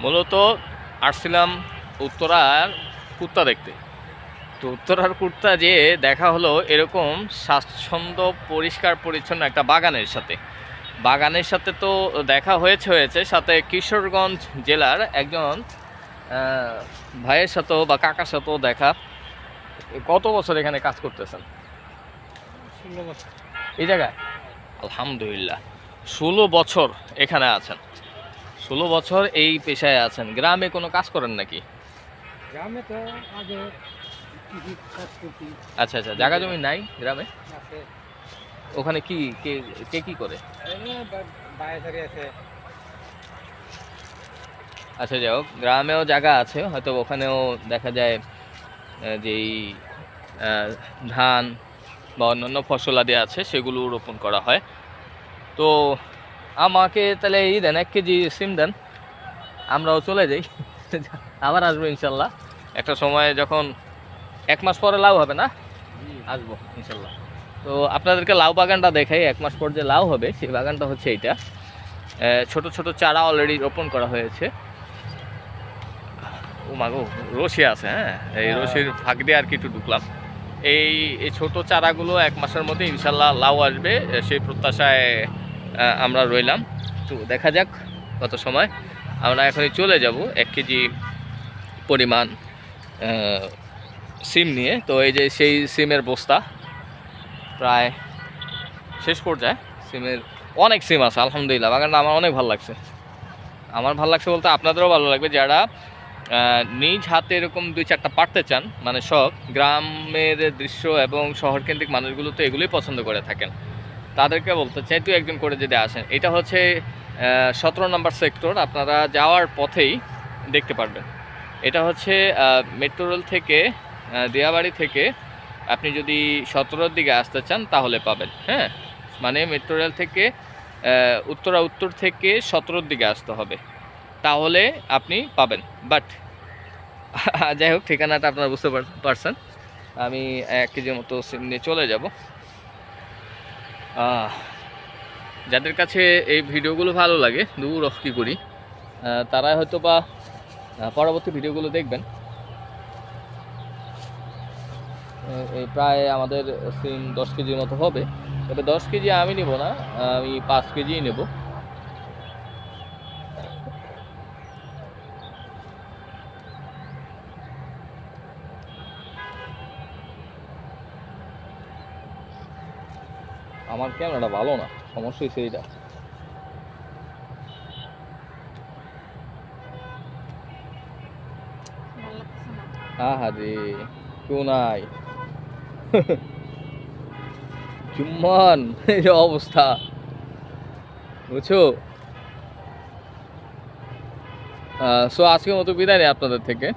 মূলত আসছিলাম উত্তরার কুত্তা দেখতে। তো উত্তরার কুত্তা যে দেখা হলো এরকম স্বাচ্ছন্দ্য পরিষ্কার পরিচ্ছন্ন একটা বাগানের সাথে তো দেখা হয়েছে সাথে কিশোরগঞ্জ জেলার একজন ভাইয়ের সাথেও বা কাকার সাথেও দেখা। কত বছর এখানে কাজ করতেছেন 16 বছর। এই জায়গায়? আলহামদুলিল্লাহ, 16 বছর এখানে আছেন। 16 বছর এই পেশায় আছেন। গ্রামে কোনো কাজ করেন নাকি? গ্রামে তো আগে কৃষি কাজ করছি। আচ্ছা আচ্ছা, জায়গা জমি নাই গ্রামে? আছে ওখানে কি কে কে কি করে? বায়াসারি আছে। আচ্ছা, যাই হোক, গ্রামেও জায়গা আছে, হয়তো ওখানেও দেখা যায় যেই ধান বা অন্যান্য ফসলাদি আছে সেগুলো রোপণ করা হয়। তো আমাকে তাহলে এই দেন, 1 কেজি সিম দেন, আমরাও চলে যাই। আবার আসবো ইনশাল্লাহ একটা সময়, যখন 1 মাস পরে লাউ হবে না, আসবো ইনশাল্লাহ। তো আপনাদেরকে লাউ বাগানটা দেখাই। 1 মাস পর যে লাউ হবে সেই বাগানটা হচ্ছে এইটা। ছোট ছোট চারা অলরেডি রোপণ করা হয়েছে। ও মাগো, রশি আছে, হ্যাঁ, এই রশির ফাঁক দিয়ে আর কি একটু ঢুকলাম। এই এই ছোট চারাগুলো 1 মাসের মধ্যে ইনশাল্লাহ লাউ আসবে, সেই প্রত্যাশায় আমরা রইলাম। তো দেখা যাক কত সময়। আমরা এখনই চলে যাব 1 কেজি পরিমাণ সিম নিয়ে। তো এই যে সেই সিমের বস্তা প্রায় শেষ পর্যায়ে। সিমের অনেক সিম আছে আলহামদুলিল্লাহ। বাগানটা আমার অনেক ভালো লাগছে। আমার ভালো লাগছে বলতে আপনাদেরও ভালো লাগবে, যারা নিজ হাতে এরকম 2-4টা পারতে চান, মানে শখ। গ্রামের দৃশ্য এবং শহরকেন্দ্রিক মানুষগুলো তো এগুলোই পছন্দ করে থাকেন। তাদেরকে বলতে চাই, তুই একজন করে যদি আসেন। এটা হচ্ছে 17 নম্বর সেক্টর, আপনারা যাওয়ার পথেই দেখতে পারবেন। এটা হচ্ছে মেট্রো রেল থেকে, দিয়াবাড়ি থেকে আপনি যদি 17-র দিকে আসতে চান তাহলে পাবেন। হ্যাঁ, মানে মেট্রো রেল থেকে উত্তর থেকে 17-র দিকে আসতে হবে, তাহলে আপনি পাবেন। বাট যাই হোক, ঠিকানাটা আপনারা বুঝতে পারছেন। আমি 1 কেজির মতো সিম নিয়ে চলে যাব। যাদের কাছে এই ভিডিওগুলো ভালো লাগে, দূর কী করি, তারা হয়তো বা পরবর্তী ভিডিওগুলো দেখবেন। এই প্রায় আমাদের সিম 10 কেজির মতো হবে। তবে 10 কেজি আমি নিব না, আমি 5 কেজিই নেব। আমার ক্যামেরাটা ভালো না, সমস্যা হচ্ছে এইটা। হ্যাঁ হ্যাঁ রে, কেউ নাই। চুম্বন, এই যে অবস্থা, বুঝছো। সো আজকের মতো বিদায় নেই আপনাদের থেকে।